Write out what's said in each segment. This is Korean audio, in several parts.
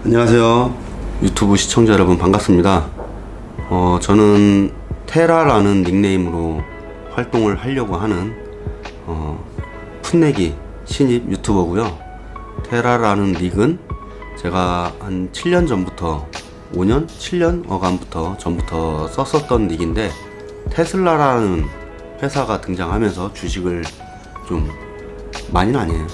안녕하세요. 유튜브 시청자 여러분 반갑습니다. 저는 테라라는 닉네임으로 활동을 하려고 하는 풋내기 신입 유튜버고요. 테라라는 닉은 제가 한 7년 전부터 5년? 7년 어간부터 전부터 썼었던 닉인데, 테슬라라는 회사가 등장하면서 주식을 좀, 많이는 아니에요,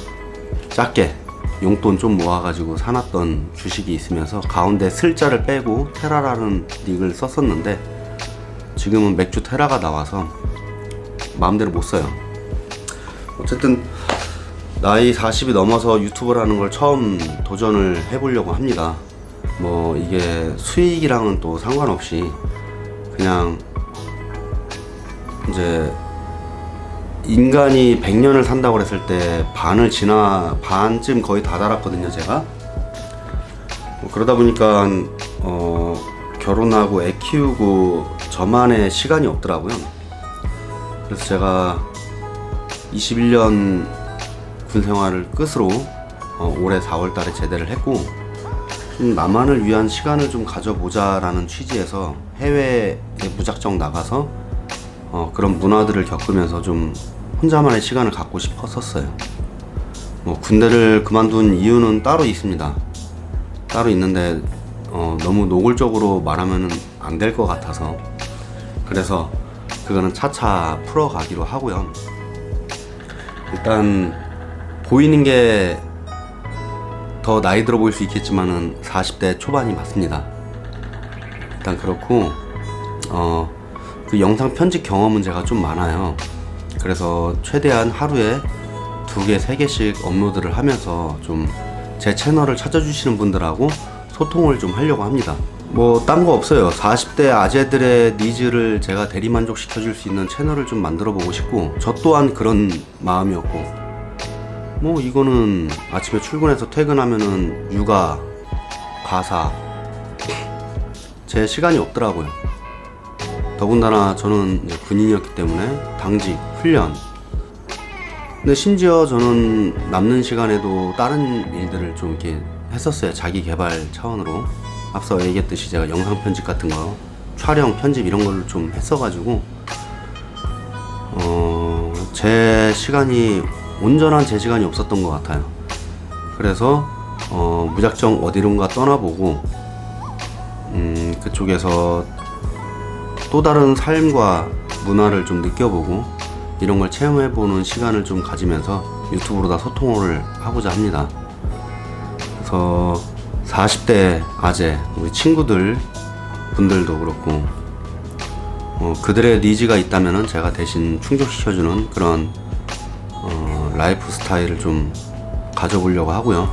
작게 용돈 좀 모아가지고 사놨던 주식이 있으면서 가운데 슬자를 빼고 테라라는 닉을 썼었는데, 지금은 맥주 테라가 나와서 마음대로 못 써요. 어쨌든 나이 40이 넘어서 유튜브라는 걸 처음 도전을 해보려고 합니다. 뭐 이게 수익이랑은 또 상관없이 그냥 이제 인간이 100년을 산다고 그랬을 때 반쯤 거의 다 달았거든요, 제가. 그러다 보니까 결혼하고 애 키우고 저만의 시간이 없더라고요. 그래서 제가 21년 군 생활을 끝으로 올해 4월 달에 제대를 했고, 나만을 위한 시간을 좀 가져보자 라는 취지에서 해외에 무작정 나가서 그런 문화들을 겪으면서 좀 혼자만의 시간을 갖고 싶었었어요. 군대를 그만둔 이유는 따로 있습니다. 따로 있는데 너무 노골적으로 말하면 안 될 것 같아서, 그래서 그거는 차차 풀어가기로 하고요. 일단 보이는 게 더 나이 들어 보일 수 있겠지만은 40대 초반이 맞습니다. 일단 그렇고 그 영상 편집 경험은 제가 좀 많아요. 그래서 최대한 하루에 2개, 3개씩 업로드를 하면서 좀 제 채널을 찾아주시는 분들하고 소통을 좀 하려고 합니다. 뭐 딴 거 없어요. 40대 아재들의 니즈를 제가 대리만족 시켜줄 수 있는 채널을 좀 만들어 보고 싶고, 저 또한 그런 마음이었고, 뭐 이거는 아침에 출근해서 퇴근하면은 육아, 가사, 제 시간이 없더라고요. 더군다나 저는 이제 군인이었기 때문에 당직, 훈련, 근데 심지어 저는 남는 시간에도 다른 일들을 좀 이렇게 했었어요. 자기 개발 차원으로. 앞서 얘기했듯이 제가 영상 편집 같은 거, 촬영, 편집 이런 걸 좀 했어가지고 제 시간이, 온전한 제 시간이 없었던 것 같아요. 그래서 무작정 어디론가 떠나보고 그쪽에서 또 다른 삶과 문화를 좀 느껴보고 이런 걸 체험해보는 시간을 좀 가지면서 유튜브로 다 소통을 하고자 합니다. 그래서 40대 아재, 우리 친구들 분들도 그렇고 그들의 니즈가 있다면은 제가 대신 충족시켜주는 그런 라이프 스타일을 좀 가져보려고 하고요.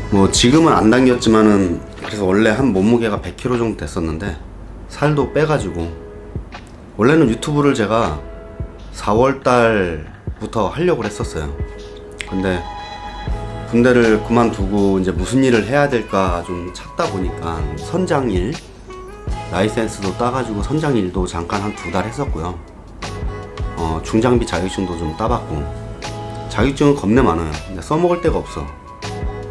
뭐 지금은 안 당겼지만은, 그래서 원래 한 몸무게가 100kg 정도 됐었는데 살도 빼가지고, 원래는 유튜브를 제가 4월 달부터 하려고 했었어요. 근데 군대를 그만두고 이제 무슨 일을 해야 될까 좀 찾다 보니까 선장일, 라이센스도 따가지고 선장일도 잠깐 한 2달 했었고요. 중장비 자격증도 좀 따봤고, 자격증은 겁내 많아요. 근데 써먹을 데가 없어.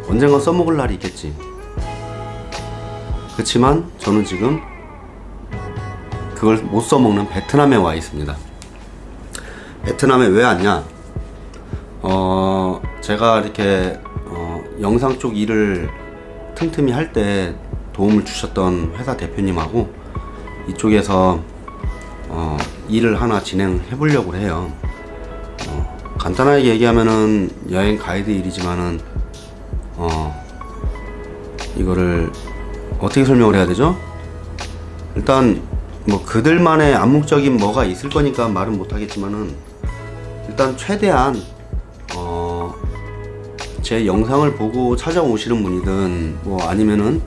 언젠간 써먹을 날이 있겠지. 그치만 저는 지금 그걸 못 써먹는 베트남에 와 있습니다. 베트남에 왜 왔냐? 제가 이렇게 영상 쪽 일을 틈틈이 할 때 도움을 주셨던 회사 대표님하고 이쪽에서 일을 하나 진행해 보려고 해요. 간단하게 얘기하면은 여행 가이드 일이지만은 이거를 어떻게 설명을 해야 되죠? 일단 뭐 그들만의 암묵적인 뭐가 있을 거니까 말은 못 하겠지만은, 일단 최대한 제 영상을 보고 찾아오시는 분이든 뭐 아니면은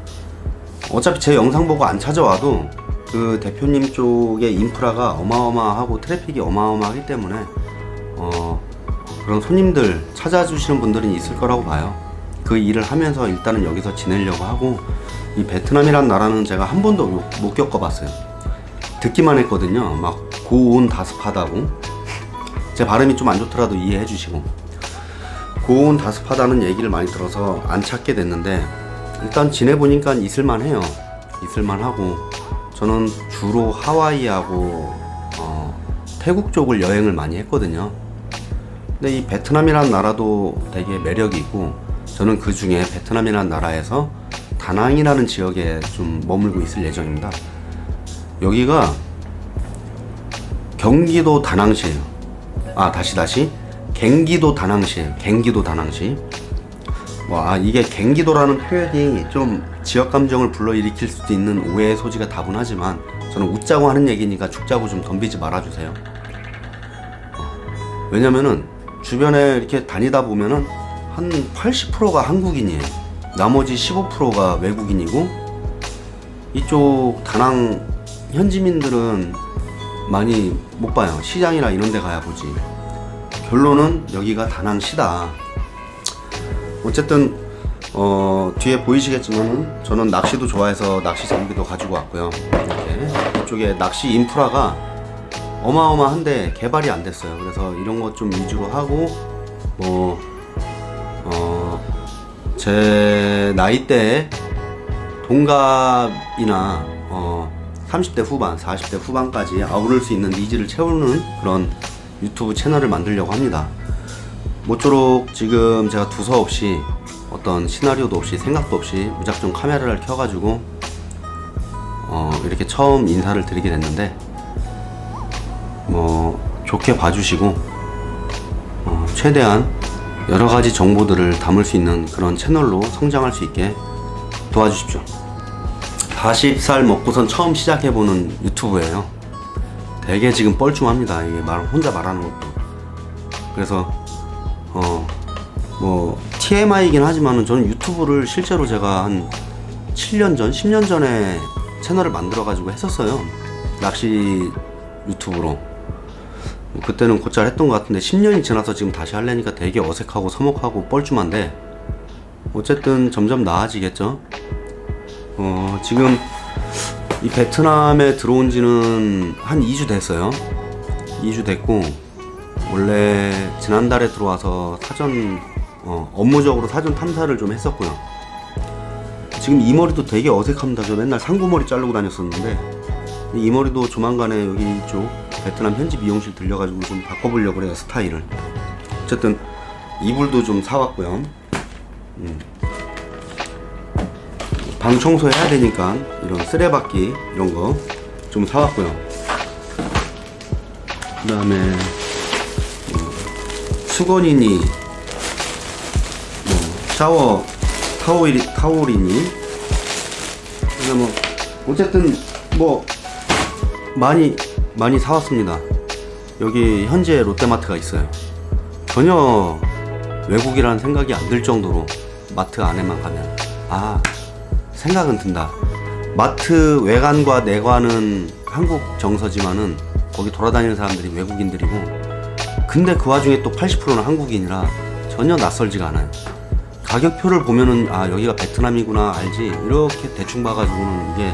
어차피 제 영상 보고 안 찾아와도 그 대표님 쪽의 인프라가 어마어마하고 트래픽이 어마어마하기 때문에 그런 손님들 찾아주시는 분들은 있을 거라고 봐요. 그 일을 하면서 일단은 여기서 지내려고 하고, 이 베트남이란 나라는 제가 한 번도 못 겪어봤어요. 듣기만 했거든요. 막 고온 다습하다고. 제 발음이 좀 안 좋더라도 이해해 주시고. 고온 다습하다는 얘기를 많이 들어서 안 찾게 됐는데, 일단 지내보니까 있을만해요. 있을만하고, 저는 주로 하와이하고 태국 쪽을 여행을 많이 했거든요. 근데 이 베트남이라는 나라도 되게 매력이 있고, 저는 그 중에 베트남이라는 나라에서 다낭이라는 지역에 좀 머물고 있을 예정입니다. 여기가 경기도 다낭시예요. 다시 갱기도 다낭시예요. 갱기도 다낭시. 이게 갱기도라는 표현이 좀 지역 감정을 불러일으킬 수도 있는 오해의 소지가 다분하지만, 저는 웃자고 하는 얘기니까 죽자고 좀 덤비지 말아주세요. 왜냐면은 주변에 이렇게 다니다 보면은 한 80%가 한국인이에요. 나머지 15%가 외국인이고, 이쪽 다낭 현지민들은 많이 못 봐요. 시장이나 이런 데 가야 보지. 결론은 여기가 다낭시다. 어쨌든 뒤에 보이시겠지만 저는 낚시도 좋아해서 낚시 장비도 가지고 왔고요. 이렇게 이쪽에 낚시 인프라가 어마어마한데 개발이 안 됐어요. 그래서 이런 것 좀 위주로 하고, 제 나이대에 동갑이나 30대 후반, 40대 후반까지 아우를 수 있는 니즈를 채우는 그런 유튜브 채널을 만들려고 합니다. 모쪼록 지금 제가 두서없이, 어떤 시나리오도 없이, 생각도 없이 무작정 카메라를 켜가지고 이렇게 처음 인사를 드리게 됐는데, 좋게 봐주시고 최대한 여러가지 정보들을 담을 수 있는 그런 채널로 성장할 수 있게 도와주십시오. 40살 먹고선 처음 시작해보는 유튜브예요. 되게 지금 뻘쭘합니다. 이게 혼자 말하는 것도. 그래서 TMI이긴 하지만은, 저는 유튜브를 실제로 제가 한 7년 전, 10년 전에 채널을 만들어가지고 했었어요. 낚시 유튜브로. 그때는 곧잘 했던 것 같은데 10년이 지나서 지금 다시 하려니까 되게 어색하고 서먹하고 뻘쭘한데, 어쨌든 점점 나아지겠죠. 지금 이 베트남에 들어온 지는 한 2주 됐어요. 2주 됐고, 원래 지난달에 들어와서 업무적으로 사전 탐사를 좀 했었고요. 지금 이 머리도 되게 어색합니다. 저 맨날 상고머리 자르고 다녔었는데, 이 머리도 조만간에 여기 이쪽 베트남 현지 미용실 들려가지고 좀 바꿔보려고 그래요, 스타일을. 어쨌든 이불도 좀 사왔고요. 방 청소해야 되니까 이런 쓰레받기 이런 거 좀 사왔고요. 그 다음에 수건이니 샤워 타올이니, 그냥 어쨌든 많이 사왔습니다. 여기 현지에 롯데마트가 있어요. 전혀 외국이라는 생각이 안 들 정도로 마트 안에만 가면 생각은 든다. 마트 외관과 내관은 한국 정서지만은 거기 돌아다니는 사람들이 외국인들이고, 근데 그 와중에 또 80%는 한국인이라 전혀 낯설지가 않아요. 가격표를 보면은 여기가 베트남이구나 알지, 이렇게 대충 봐가지고는 이게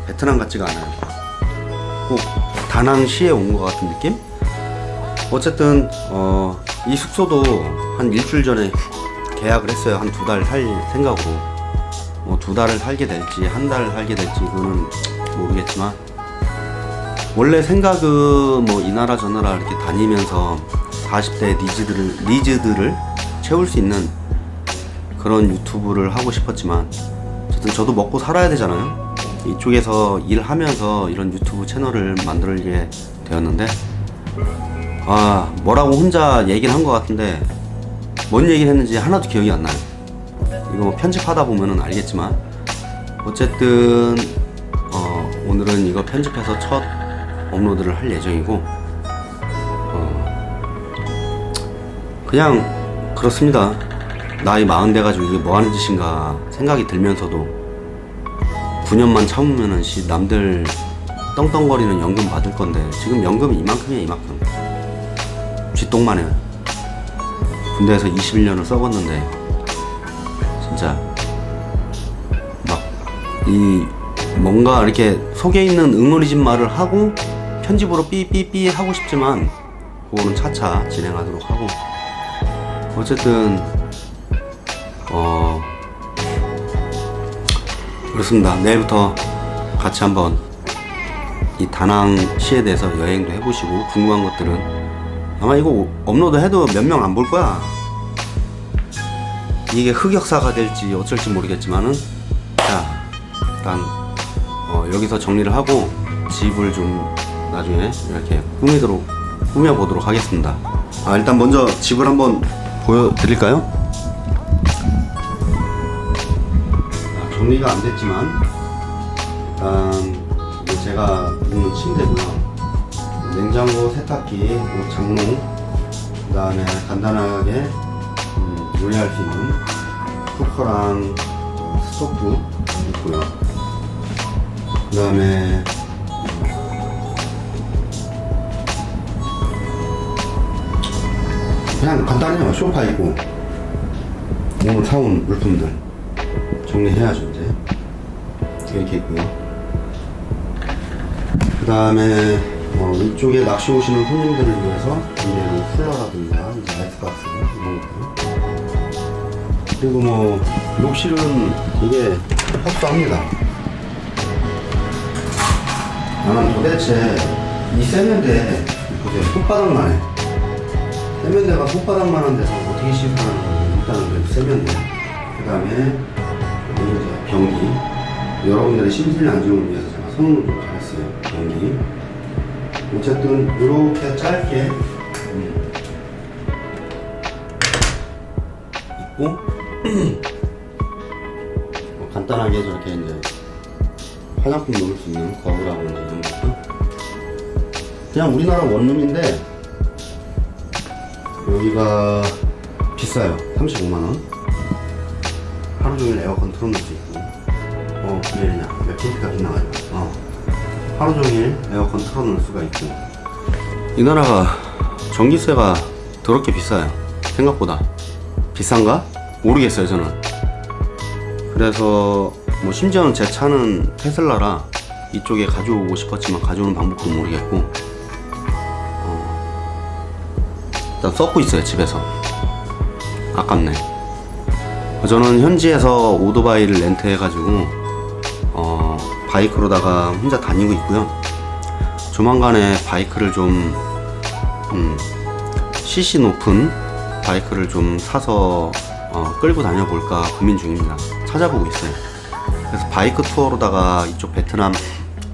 베트남 같지가 않아요. 꼭 다낭시에 온 것 같은 느낌? 어쨌든 이 숙소도 한 일주일 전에 계약을 했어요. 한 2달 살 생각으로. 2달을 살게 될지 한 달을 살게 될지 그거는 모르겠지만, 원래 생각은 이 나라 저 나라 이렇게 다니면서 40대 니즈들을 채울 수 있는 그런 유튜브를 하고 싶었지만, 어쨌든 저도 먹고 살아야 되잖아요. 이쪽에서 일하면서 이런 유튜브 채널을 만들게 되었는데, 뭐라고 혼자 얘기를 한 것 같은데 뭔 얘기를 했는지 하나도 기억이 안 나요. 이거 편집하다 보면은 알겠지만, 어쨌든 오늘은 이거 편집해서 첫 업로드를 할 예정이고, 그냥 그렇습니다. 나이 40 돼가지고 이게 뭐하는 짓인가 생각이 들면서도, 9년만 참으면은 남들 떵떵거리는 연금 받을 건데, 지금 연금이 이만큼이야, 이만큼. 쥐똥만 해요. 군대에서 21년을 썩었는데, 진짜 뭔가 이렇게 속에 있는 응어리진 말을 하고 편집으로 삐삐삐 하고 싶지만, 그거는 차차 진행하도록 하고, 어쨌든 그렇습니다. 내일부터 같이 한번 이 다낭시에 대해서 여행도 해보시고, 궁금한 것들은 아마 이거 업로드 해도 몇 명 안 볼 거야. 이게 흑역사가 될지 어쩔지 모르겠지만은, 자 일단 여기서 정리를 하고 집을 좀 나중에 이렇게 꾸며보도록 하겠습니다. 일단 먼저 집을 한번 보여드릴까요? 정리가 안 됐지만 일단 제가 묵는 침대고요. 냉장고, 세탁기, 장롱, 그 다음에 간단하게 요리할 수 있는 쿠커랑 스토브 있고요. 그 다음에 그냥 간단해요. 소파 있고, 오늘 사온 물품들 정리해야죠. 이제 이렇게 있고요. 그 다음에 이쪽에 낚시 오시는 손님들을 위해서 이제는 쿨러라든가 이제 아이스박스 이런 것들, 그리고 욕실은 이게 협소합니다. 나는 도대체 이 세면대 보세요. 손바닥만 해. 세면대가 손바닥만한 데서 어떻게 씻으라는 건지. 일단은 그래도 세면대, 그 다음에 이제 변기, 여러분들의 심실 안정을 위해서 제가 선물을 좀 잘했어요. 변기. 어쨌든 이렇게 짧게 있고 간단하게 저렇게 이제 화장품 넣을 수 있는 거울하고 이제 이런 것도 그냥 우리나라 원룸인데 여기가 비싸요. 35만원. 하루 종일 에어컨 틀어놓을 수 있고, 그게 그냥 몇 킬로가 빗나가요. 하루 종일 에어컨 틀어놓을 수가 있고. 이 나라가 전기세가 더럽게 비싸요. 생각보다. 비싼가? 모르겠어요, 저는. 그래서 심지어는 제 차는 테슬라라 이쪽에 가져오고 싶었지만 가져오는 방법도 모르겠고, 일단 썩고 있어요, 집에서. 아깝네. 저는 현지에서 오토바이를 렌트해가지고 바이크로다가 혼자 다니고 있고요. 조만간에 바이크를 좀 CC 높은 바이크를 좀 사서 끌고 다녀볼까 고민 중입니다. 찾아보고 있어요. 그래서 바이크 투어로다가 이쪽 베트남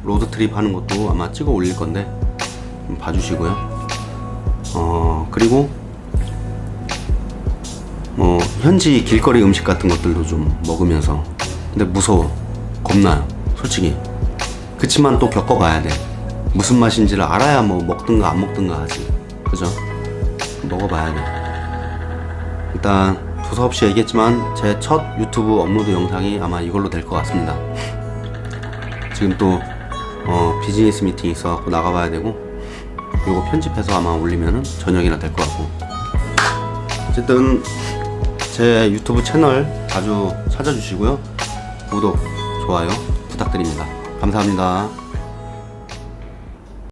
로드트립 하는 것도 아마 찍어 올릴 건데 좀 봐주시고요. 그리고 현지 길거리 음식 같은 것들도 좀 먹으면서. 근데 무서워, 겁나요, 솔직히. 그치만 또 겪어봐야 돼. 무슨 맛인지를 알아야 먹든가 안 먹든가 하지, 그죠? 먹어봐야 돼. 일단 두서없이 얘기했지만 제 첫 유튜브 업로드 영상이 아마 이걸로 될 것 같습니다. 지금 또 비즈니스 미팅이 있어갖고 나가봐야 되고, 요거 편집해서 아마 올리면은 저녁이나 될 것 같고. 어쨌든 제 유튜브 채널 자주 찾아주시고요. 구독, 좋아요 부탁드립니다. 감사합니다.